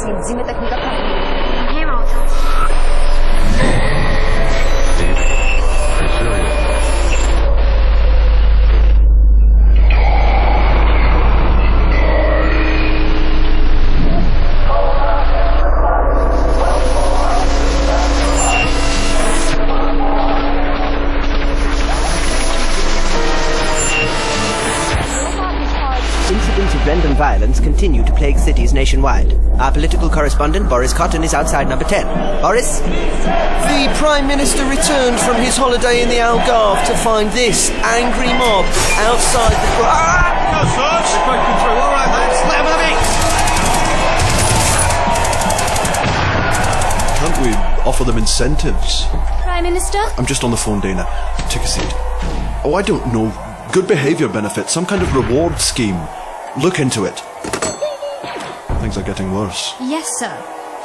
międzymi technika. Nie ma o co. Incidents of random violence continue to plague cities nationwide. Our political correspondent, Boris Cotton, is outside number 10. Boris? The Prime Minister returned from his holiday in the Algarve to find this angry mob outside the... No, Sarge! They're breaking through. All right, lads. Let 'em have it! Can't we offer them incentives? Prime Minister? I'm just on the phone, Dana. Take a seat. Oh, I don't know. Good behaviour benefits, some kind of reward scheme. Look into it. Things are getting worse. Yes, sir.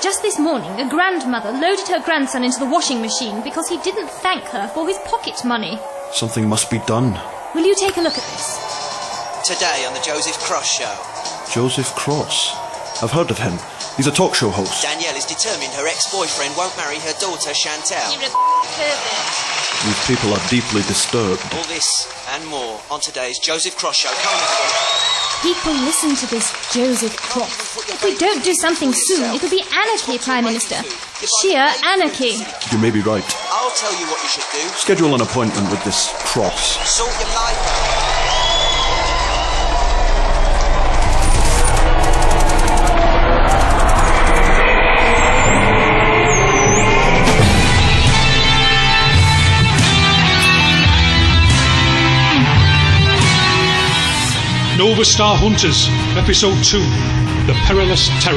Just this morning, a grandmother loaded her grandson into the washing machine because he didn't thank her for his pocket money. Something must be done. Will you take a look at this? Today on the Joseph Cross Show. Joseph Cross. I've heard of him. He's a talk show host. Danielle is determined her ex-boyfriend won't marry her daughter, Chantal. These people are deeply disturbed. All this and more on today's Joseph Cross Show. Come on, everyone. People listen to this Joseph Cross. If we don't do something soon, it'll be anarchy, Prime Minister. Sheer anarchy. You may be right. I'll tell you what you should do. Schedule an appointment with this Cross. Sort your life out. Nova Star Hunters, Episode 2, The Perilous Terror.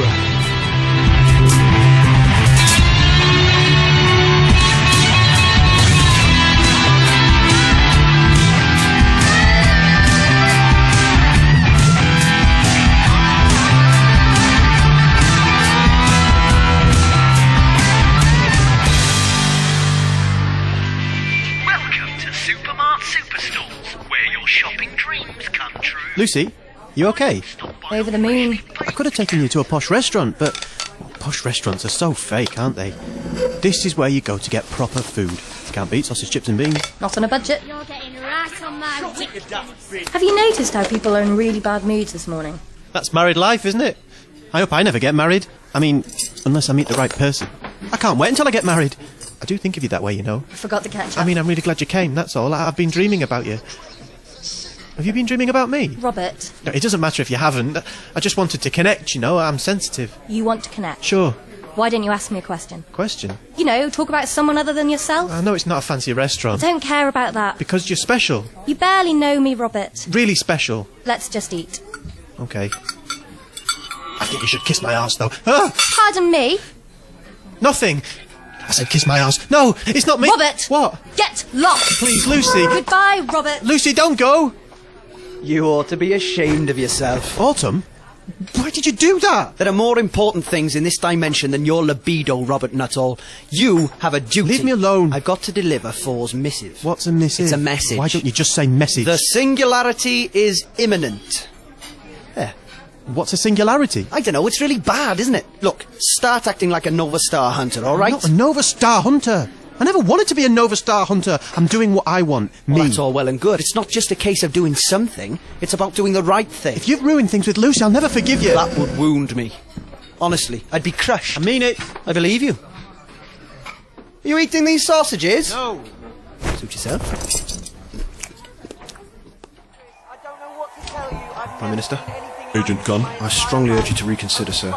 Welcome to Supermart Superstores, where your shopping dreams come true. Lucy, you okay? Over the moon. I could have taken you to a posh restaurant, but posh restaurants are so fake, aren't they? This is where you go to get proper food. Can't beat sausage, chips and beans. Not on a budget. You're getting right on my Have you noticed how people are in really bad moods this morning? That's married life, isn't it? I hope I never get married. I mean, unless I meet the right person. I can't wait until I get married. I do think of you that way, you know. I forgot to catch up. I mean, I'm really glad you came, that's all. I've been dreaming about you. Have you been dreaming about me? Robert. No, it doesn't matter if you haven't. I just wanted to connect, you know. I'm sensitive. You want to connect? Sure. Why didn't you ask me a question? Question? You know, talk about someone other than yourself. I know it's not a fancy restaurant. I don't care about that. Because you're special. You barely know me, Robert. Really special. Let's just eat. Okay. I think you should kiss my arse, though. Ah! Pardon me? Nothing. I said kiss my arse. No, it's not me. Robert! What? Get lost! Please, Lucy. Goodbye, Robert. Lucy, don't go. You ought to be ashamed of yourself. Autumn? Why did you do that? There are more important things in this dimension than your libido, Robert Nuttall. You have a duty. Leave me alone. I've got to deliver Four's missive. What's a missive? It's a message. Why don't you just say message? The singularity is imminent. There. What's a singularity? I don't know, it's really bad, isn't it? Look, start acting like a Nova Star hunter, all right? I'm not a Nova Star hunter. I never wanted to be a Nova Star hunter. I'm doing what I want. Me. Well, that's all well and good. It's not just a case of doing something. It's about doing the right thing. If you've ruined things with Lucy, I'll never forgive you. That would wound me. Honestly, I'd be crushed. I mean it. I believe you. Are you eating these sausages? No. Suit yourself. Prime Minister? Agent Gunn? I strongly urge you to reconsider, sir.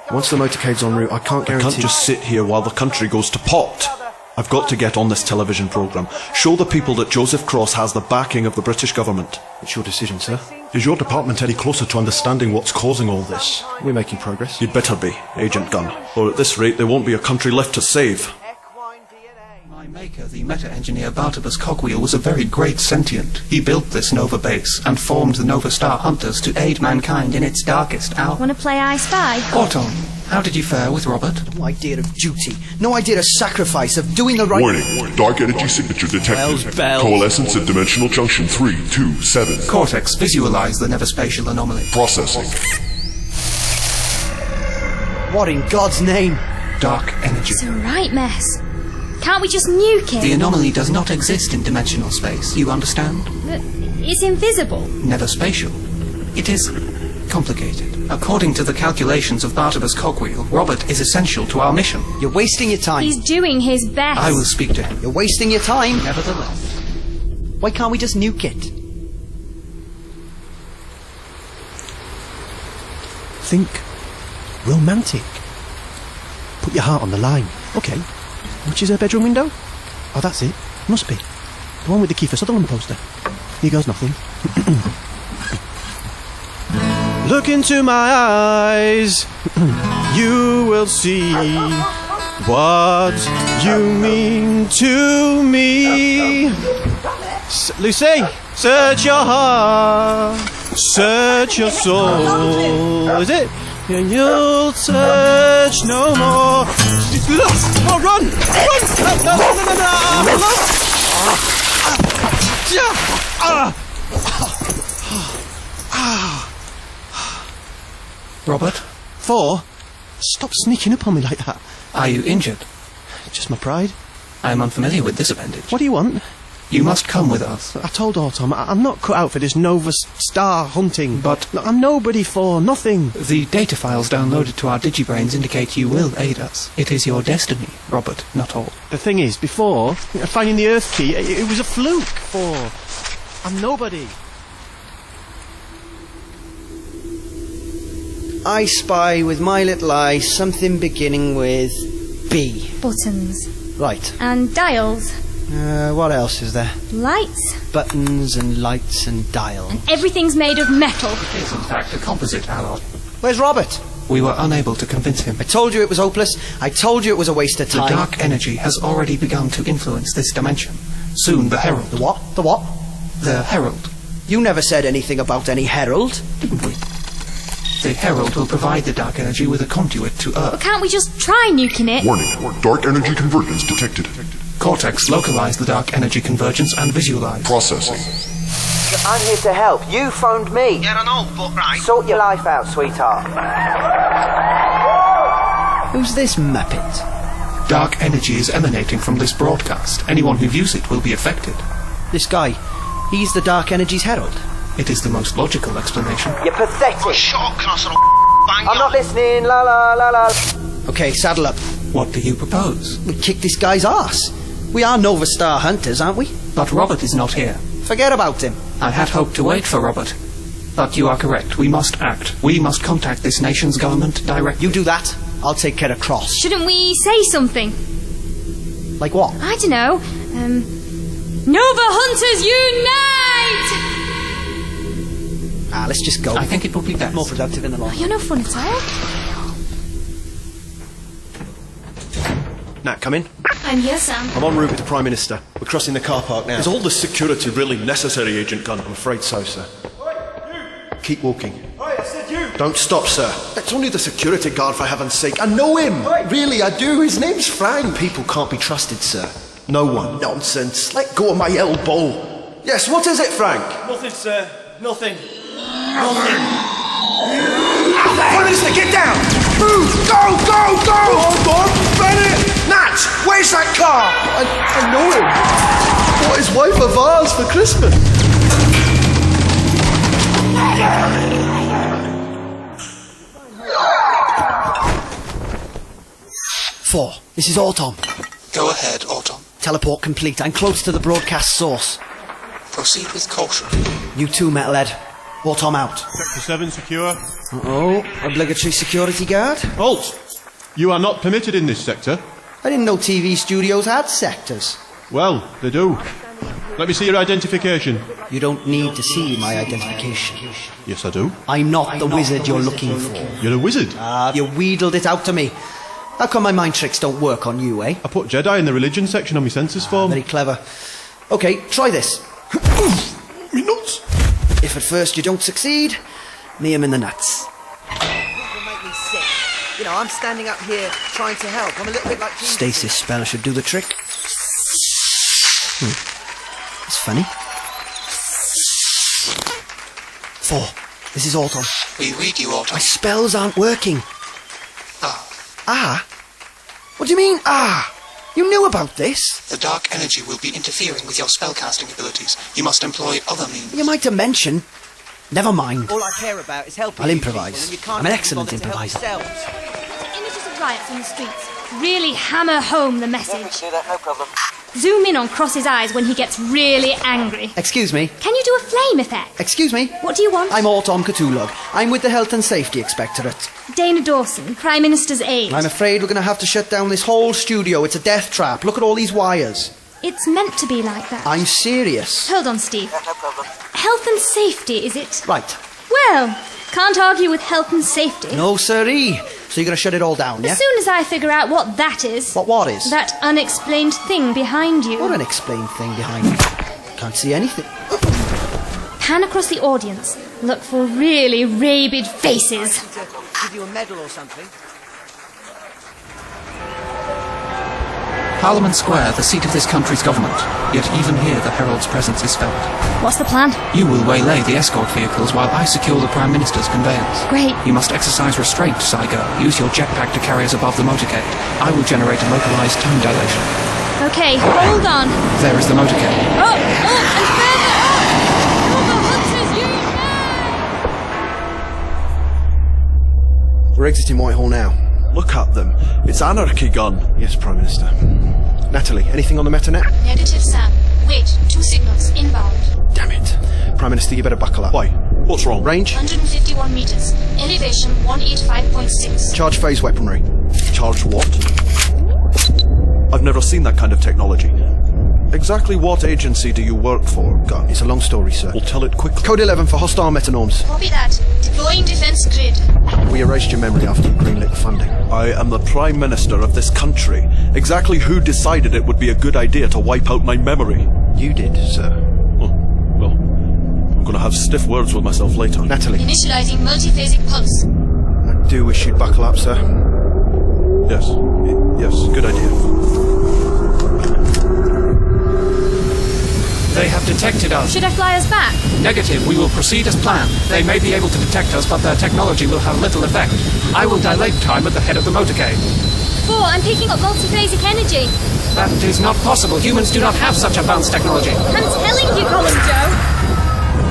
Once the motorcade's en route, I can't guarantee... I can't just sit here while the country goes to pot. I've got to get on this television programme. Show the people that Joseph Cross has the backing of the British government. It's your decision, sir. Is your department any closer to understanding what's causing all this? We're making progress. You'd better be, Agent Gunn. Or at this rate, there won't be a country left to save. My maker, the meta-engineer Bartabas Cogwheel, was a very great sentient. He built this Nova base and formed the Nova Star Hunters to aid mankind in its darkest hour. Want to play I Spy? Autumn, how did you fare with Robert? No idea of duty. No idea of sacrifice, of doing the right... Warning. Dark energy signature detected. Bells. Coalescence at dimensional junction 327. Cortex, visualize the never-spatial anomaly. Processing. What in God's name? Dark energy. It's a right mess. Can't we just nuke it? The anomaly does not exist in dimensional space, you understand? But it's invisible. Never spatial. It is complicated. According to the calculations of Bartabas Cogwheel, Robert is essential to our mission. You're wasting your time. He's doing his best. I will speak to him. You're wasting your time. Nevertheless. Why can't we just nuke it? Think romantic. Put your heart on the line. Okay. Which is her bedroom window? Oh, that's it. Must be. The one with the Kiefer Sutherland poster. Here goes nothing. Look into my eyes. You will see what you mean to me. Lucy, search your heart. Search your soul. Is it? And you'll search no more. Oh, run! Robert? Thor, stop sneaking up on me like that. Are you injured? Just my pride. I am unfamiliar with this appendage. What do you want? You must come with us. I told Autumn, I'm not cut out for this Nova Star hunting. But look, I'm nobody for nothing. The data files downloaded to our digibrains indicate you will aid us. It is your destiny, Robert, not all. The thing is, before, finding the Earth key, it was a fluke for... I'm nobody. I spy with my little eye something beginning with B. Buttons. Right. And dials. What else is there? Lights. Buttons and lights and dials. And everything's made of metal. It is, in fact, a composite alloy. Where's Robert? We were unable to convince him. I told you it was hopeless. I told you it was a waste of time. The dark energy has already begun to influence this dimension. Soon the Herald. The what? The what? The Herald. You never said anything about any herald. Didn't we? The Herald will provide the dark energy with a conduit to Earth. But can't we just try nuking it? Warning. Dark energy convergence detected. Cortex, localize the dark energy convergence and visualize. Processing. I'm here to help. You phoned me. Yeah, I know, but right. Sort your life out, sweetheart. Who's this muppet? Dark energy is emanating from this broadcast. Anyone who views it will be affected. This guy, he's the dark energy's herald. It is the most logical explanation. You're pathetic. Oh, shut up, can I sort of bang you? I'm not listening. La la la la. Okay, saddle up. What do you propose? We kick this guy's arse. We are Nova Star hunters, aren't we? But Robert is not here. Forget about him. I had hoped to wait for Robert. But you are correct. We must act. We must contact this nation's government directly. You do that. I'll take care of Cross. Shouldn't we say something? Like what? I don't know. Nova Hunters Unite! Let's just go. I think it would be best. More productive in the long. You're no fun at all. Nat, come in. I'm here, Sam. I'm en route with the Prime Minister. We're crossing the car park now. Is all the security really necessary, Agent Gunn? I'm afraid so, sir. Keep walking. I said you! Don't stop, sir. That's only the security guard, for heaven's sake. I know him! Really, I do. His name's Frank. People can't be trusted, sir. No one. Nonsense. Let go of my elbow. Yes, what is it, Frank? Nothing, sir. Nothing. Prime Minister, get down! Move! Go, go, go! Hold on, Bennett! Nat, where's that car? I know him. Bought his wife a vase for Christmas. Four. This is Autumn. Go ahead, Autumn. Teleport complete. I'm close to the broadcast source. Proceed with caution. You too, Metalhead. Autumn out. Sector 7 secure. Uh-oh. Obligatory security guard? Halt! You are not permitted in this sector. I didn't know TV studios had sectors. Well, they do. Let me see your identification. You don't need to see my identification. Yes, I do. I'm not the wizard you're looking for. You're a wizard. You wheedled it out to me. How come my mind tricks don't work on you, eh? I put Jedi in the religion section on my census form. Very clever. Okay, try this. Me nuts. If at first you don't succeed, knee him in the nuts. You know, I'm standing up here trying to help. I'm a little bit like... Stasis spell should do the trick. It's funny. 4. This is Autumn. We read you, Autumn. My spells aren't working. Ah, Ah? What do you mean, ah? You knew about this? The dark energy will be interfering with your spellcasting abilities. You must employ other means. You might mention. Never mind. All I care about is helping I'll you improvise. people, and you can't I'm an even excellent bother to help improviser. yourselves. Images of riots on the streets really hammer home the message. Do that, no problem. Zoom in on Cross's eyes when he gets really angry. Excuse me. Can you do a flame effect? Excuse me. What do you want? I'm Autumn Cthulhu. I'm with the Health and Safety Inspectorate. Dana Dawson, Prime Minister's aide. I'm afraid we're going to have to shut down this whole studio. It's a death trap. Look at all these wires. It's meant to be like that. I'm serious. Hold on, Steve. No problem. Health and safety, is it? Right. Well, can't argue with health and safety. No, siree. So you're going to shut it all down, yeah? As soon as I figure out what that is. What is? That unexplained thing behind you. What unexplained thing behind you? Can't see anything. Pan across the audience. Look for really rabid faces. Give you a medal or something. Parliament Square, the seat of this country's government. Yet even here the Herald's presence is felt. What's the plan? You will waylay the escort vehicles while I secure the Prime Minister's conveyance. Great. You must exercise restraint, Saigo. Use your jetpack to carry us above the motorcade. I will generate a localized time dilation. Okay, hold on. There is the motorcade. Oh, and further up! All the hunters, you We're exiting Whitehall now. Look at them. It's anarchy gun. Yes, Prime Minister. Natalie, anything on the Metanet? Negative, Sam. Wait, 2 signals, inbound. Damn it. Prime Minister, you better buckle up. Why? What's wrong? Range? 151 meters. Elevation 185.6. Charge phase weaponry. Charge what? I've never seen that kind of technology. Exactly what agency do you work for, Gun? It's a long story, sir. We'll tell it quickly. Code 11 for hostile metanorms. Copy that. Deploying defense grid. We erased your memory after you greenlit the funding. I am the Prime Minister of this country. Exactly who decided it would be a good idea to wipe out my memory? You did, sir. Oh, well, I'm gonna have stiff words with myself later. Natalie. Initializing multiphasic pulse. I do wish you'd buckle up, sir. Yes. Yes, good idea. They have detected us. Should I fly us back? Negative, we will proceed as planned. They may be able to detect us, but their technology will have little effect. I will dilate time at the head of the motorcade. 4, I'm picking up multiphasic energy. That is not possible. Humans do not have such advanced technology. I'm telling you, Colin Joe.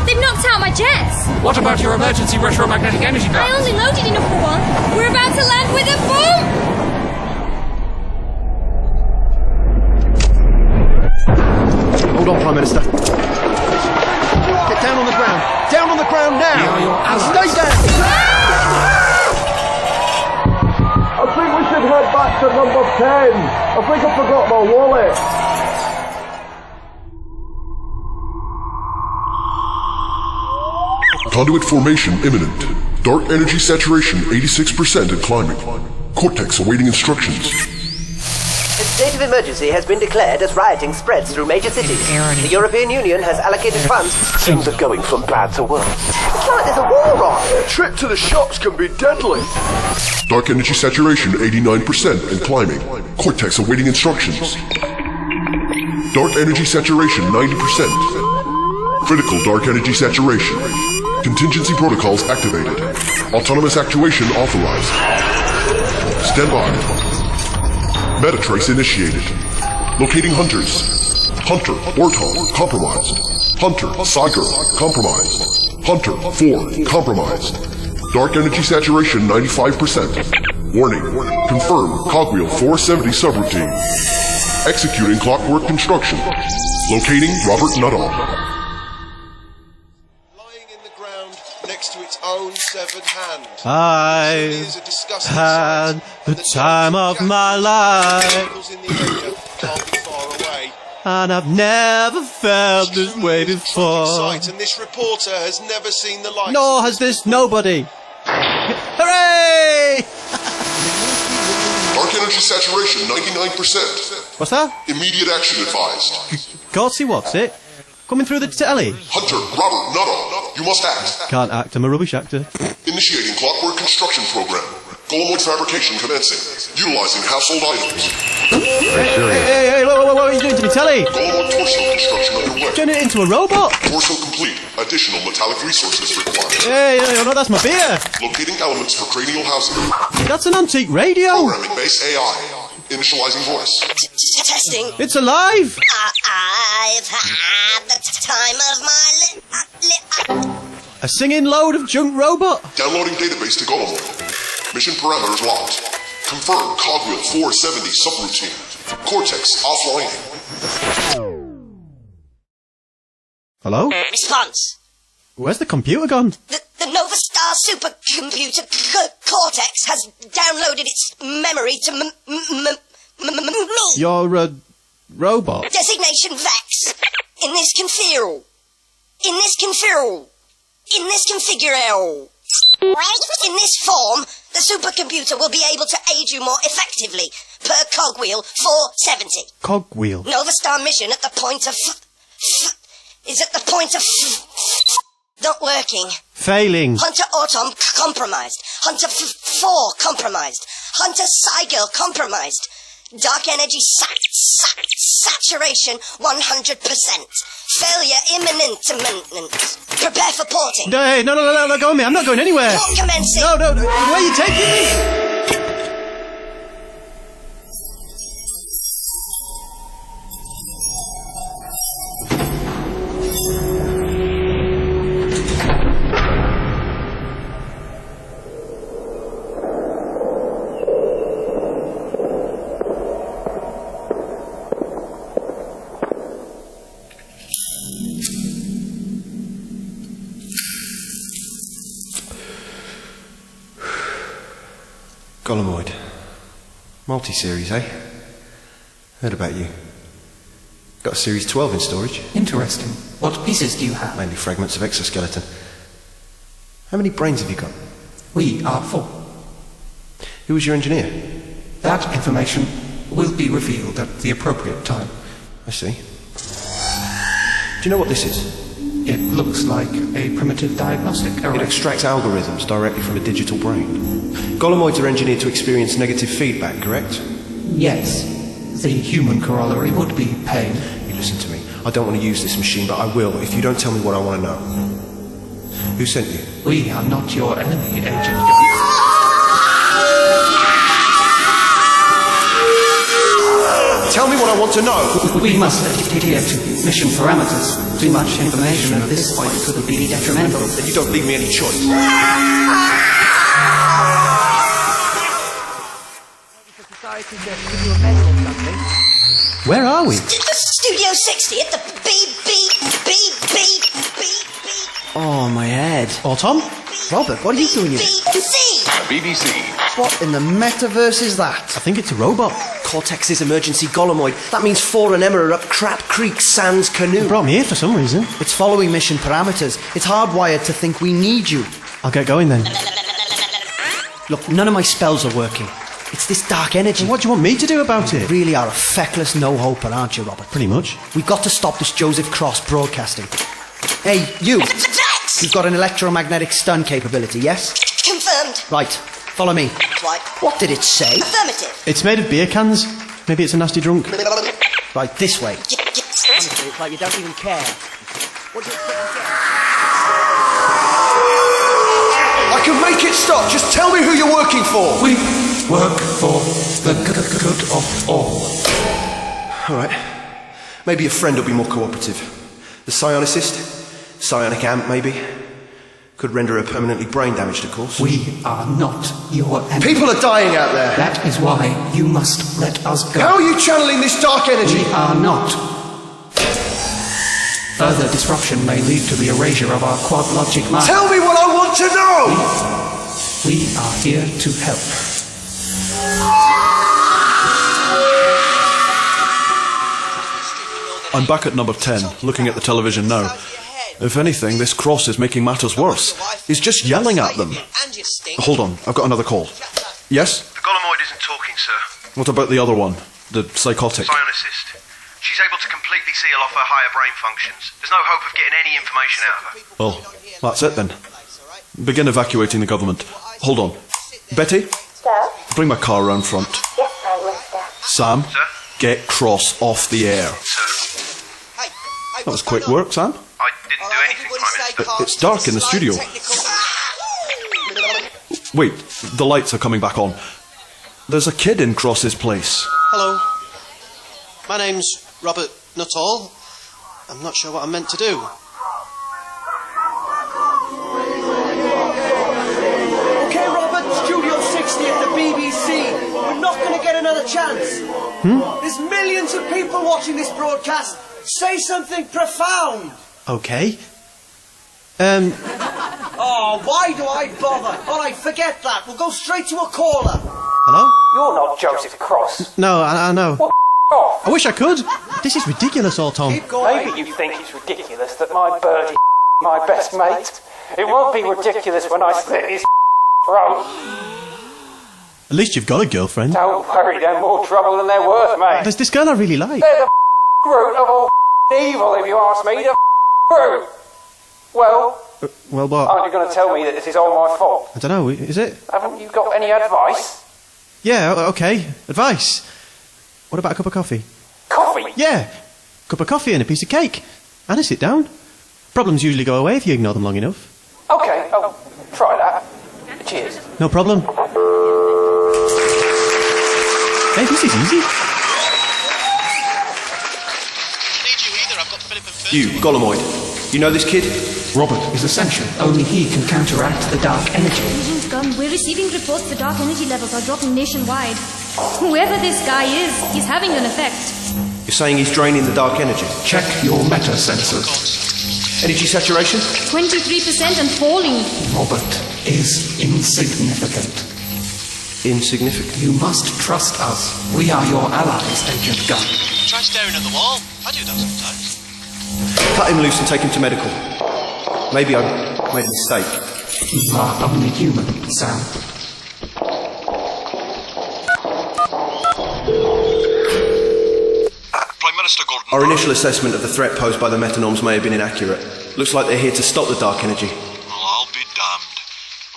They've knocked out my jets. What about your emergency retromagnetic energy I guns? only loaded enough for one. We're about to land with a boom! Hold on, Prime Minister. Get down on the ground. Down on the ground now. We are your allies. Stay down. I think we should head back to number 10. I think I forgot my wallet. Conduit formation imminent. Dark energy saturation 86% and climbing. Cortex awaiting instructions. A state of emergency has been declared as rioting spreads through major cities. The European Union has allocated funds. Things are going from bad to worse. It's like there's a war on. A trip to the shops can be deadly. Dark energy saturation 89% and climbing. Cortex awaiting instructions. Dark energy saturation 90%. Critical dark energy saturation. Contingency protocols activated. Autonomous actuation authorized. Stand by. Metatrace initiated. Locating hunters. Hunter, Warthog, compromised. Hunter, Saigo, compromised. Hunter, 4, compromised. Dark energy saturation 95%. Warning. Confirm Cogwheel 470 subroutine. Executing clockwork construction. Locating Robert Nuttall. Lying in the ground next to its own severed hand. I've had the time of my life, and I've never felt this way before. And this reporter has never seen the light. Nor has this nobody. Hooray! Dark energy saturation 99%. What's that? Immediate action advised. Can't see what's it. Coming through the telly. Hunter, Robert Nuttall, you must act. Can't act, I'm a rubbish actor. Initiating clockwork construction program. Golomoid fabrication commencing. Utilizing household items. Hey, what are you doing to me, telly? Golomoid torso construction underway. Turn it into a robot. Torso complete. Additional metallic resources required. Hey, no, that's my beer. Locating elements for cranial housing. That's an antique radio. Programming base AI. Initializing voice. Testing. It's alive. I've had the time of my A singing load of junk robot. Downloading database to Golomoid. Mission parameters locked. Confirm Cogwheel 470 subroutine. Cortex offline. Hello? Response. Where's the computer gone? The Nova Star supercomputer Cortex has downloaded its memory to me. You're a robot. Designation Vex. In this configure. In this form, the supercomputer will be able to aid you more effectively, per Cogwheel 470. Cogwheel? Nova Star mission at the point of... not working. Failing. Hunter Autom compromised. Hunter 4 compromised. Hunter Cygirl compromised. Dark energy saturation 100%. Failure imminent. Prepare for porting. Hey, no, go with me. I'm not going anywhere. Port commencing. No, where are you taking me? Golomoid. Multi-series, eh? Heard about you. Got a Series 12 in storage. Interesting. What pieces do you have? Mainly fragments of exoskeleton. How many brains have you got? We are 4. Who was your engineer? That information will be revealed at the appropriate time. I see. Do you know what this is? It looks like a primitive diagnostic array. It extracts algorithms directly from a digital brain. Golomoids are engineered to experience negative feedback, correct? Yes. The human corollary would be pain. You listen to me. I don't want to use this machine, but I will if you don't tell me what I want to know. Who sent you? We are not your enemy, Agent. Tell me what I want to know. We must adhere to mission parameters. Too much information at this point could be detrimental. Then you don't leave me any choice. Where are we? Studio 60 at the B. Oh, my head. Autom? Robert, what are you doing here? BBC. What in the metaverse is that? I think it's a robot. Cortex's emergency Golomoid. That means 4 and Emma are up Crap Creek Sands Canoe. You brought me here for some reason. It's following mission parameters. It's hardwired to think we need you. I'll get going then. Look, none of my spells are working. It's this dark energy. Well, what do you want me to do about it? You really are a feckless no-hoper, aren't you, Robert? Pretty much. We've got to stop this Joseph Cross broadcasting. Hey, you! You've got an electromagnetic stun capability, yes? Confirmed. Right, follow me. Right. What did it say? Affirmative. It's made of beer cans. Maybe it's a nasty drunk. Right, this way. Honestly, it's like you don't even care. What do you expect? I can make it stop. Just tell me who you're working for. We work for the good of all. All right. Maybe a friend will be more cooperative. The psionicist? Psionic amp, maybe? Could render her permanently brain damaged, of course. We are not your enemy. People are dying out there. That is why you must let us go. How are you channeling this dark energy? We are not. Further disruption may lead to the erasure of our quad logic mind. Tell me what I want to know! We are here to help. I'm back at number 10, looking at the television now. If anything, this Cross is making matters worse. He's just yelling at them. Hold on, I've got another call. Yes? The Golomoid isn't talking, sir. What about the other one? The psychotic? Psionicist. She's able to completely seal off her higher brain functions. There's no hope of getting any information out of her. Well, that's it then. Begin evacuating the government. Hold on. Betty? Sir? Bring my car around front. Yes, Prime Minister. Sam, get Cross off the air. That was quick work, Sam. I didn't do anything, Prime Minister. It's dark in the studio. Wait, the lights are coming back on. There's a kid in Cross's place. Hello. My name's Robert Nuttall. I'm not sure what I'm meant to do. Okay, Robert, Studio 60 at the BBC. We're not going to get another chance. There's millions of people watching this broadcast. Say something profound. Okay. Oh, why do I bother? All right, forget that. We'll go straight to a caller. Hello? You're not Joseph Cross. No, I know. What off? I wish I could. This is ridiculous, old Tom. Maybe you think it's ridiculous that my birdie my best mate. It won't be ridiculous when I slit his throat. At least you've got a girlfriend. Don't worry, they're more trouble than they're worth, mate. There's this girl I really like. They're the root of all evil, if you ask me. The root. Well, Well, what? aren't you going to tell me that this is all my fault? I don't know, is it? Haven't you got any advice? Yeah, okay. Advice. What about a cup of coffee? Coffee? Yeah. Cup of coffee and a piece of cake. And a sit down. Problems usually go away if you ignore them long enough. Okay, I'll try that. Cheers. No problem. Hey, this is easy. You, Golomoid. You know this kid? Robert is essential. Only he can counteract the dark energy. Agent Gunn, we're receiving reports the dark energy levels are dropping nationwide. Whoever this guy is, he's having an effect. You're saying he's draining the dark energy? Check your meta sensors. Energy saturation? 23% and falling. Robert is insignificant. Insignificant? You must trust us. We are your allies, Agent Gunn. Try staring at the wall. I do that sometimes. Cut him loose and take him to medical. Maybe I made a mistake. You are only human, Sam. Prime Minister Gordon. Our initial assessment of the threat posed by the metanomes may have been inaccurate. Looks like they're here to stop the dark energy. Well, I'll be damned.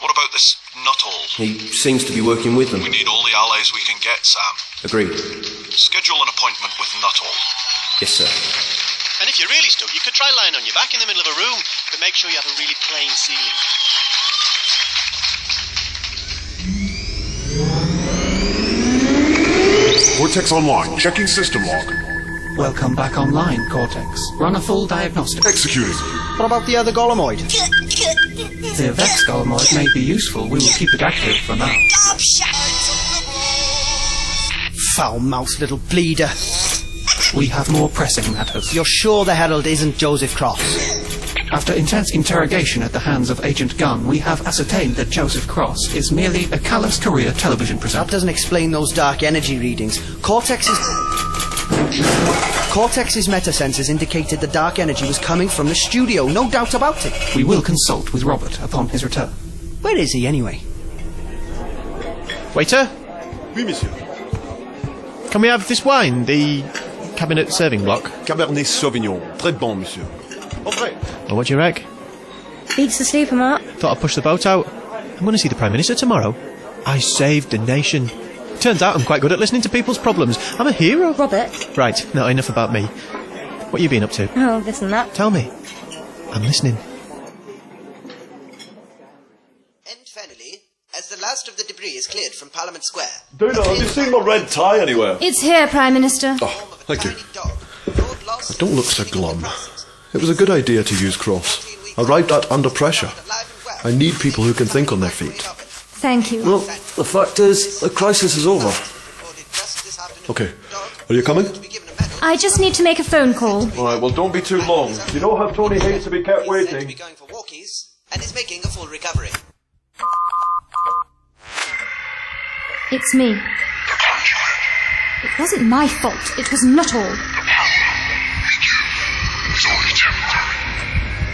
What about this Nuttall? He seems to be working with them. We need all the allies we can get, Sam. Agreed. Schedule an appointment with Nuttall. Yes, sir. And if you're really stuck, you could try lying on your back in the middle of a room, but make sure you have a really plain ceiling. Cortex online. Checking system log. Welcome back online, Cortex. Run a full diagnostic. Executing. What about the other Golomoid? The Vex Golomoid may be useful. We will keep it active for now. Foul-mouthed little bleeder. We have more pressing matters. You're sure the Herald isn't Joseph Cross? After intense interrogation at the hands of Agent Gunn, we have ascertained that Joseph Cross is merely a callous career television presenter. That doesn't explain those dark energy readings. Cortex's metasensors indicated the dark energy was coming from the studio, no doubt about it. We will consult with Robert upon his return. Where is he, anyway? Waiter? Oui, monsieur. Can we have this wine, the cabinet serving block? Cabernet Sauvignon. Très bon, monsieur. En vrai. Well, what do you rec? Beats the sleeper, Mark. Thought I'd push the boat out. I'm going to see the Prime Minister tomorrow. I saved the nation. Turns out I'm quite good at listening to people's problems. I'm a hero. Robert. Right, now enough about me. What you been up to? Oh, this and that. Tell me. I'm listening. And finally, as the last of the debris is cleared from Parliament Square... Dana, have you seen my red tie anywhere? It's here, Prime Minister. Oh, thank you. Don't look so glum. It was a good idea to use Cross. Arrived at under pressure. I need people who can think on their feet. Thank you. Well, the fact is, the crisis is over. Okay, are you coming? I just need to make a phone call. All right, well, don't be too long. You know how Tony hates to be kept waiting. going for walkies and is making a full recovery. It's me. It wasn't my fault. It was not all.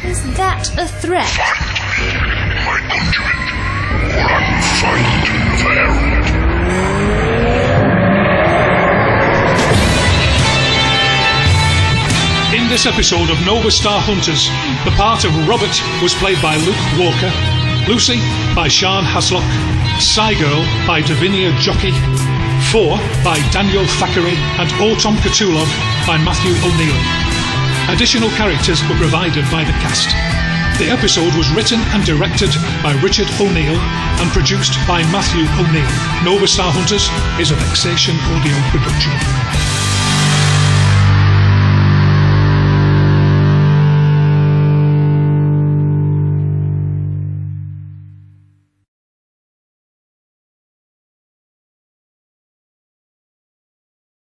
Is that a threat? My conduit, or I will find the Herald. In this episode of Nova Star Hunters, the part of Robert was played by Luke Walker, Lucy by Sian Haslock, Girl by Davinia Jockey, 4 by Daniel Thackeray and Autumn Cthulhu by Matthew O'Neill. Additional characters were provided by the cast. The episode was written and directed by Richard O'Neill and produced by Matthew O'Neill. Nova Star Hunters is a Vexation audio production.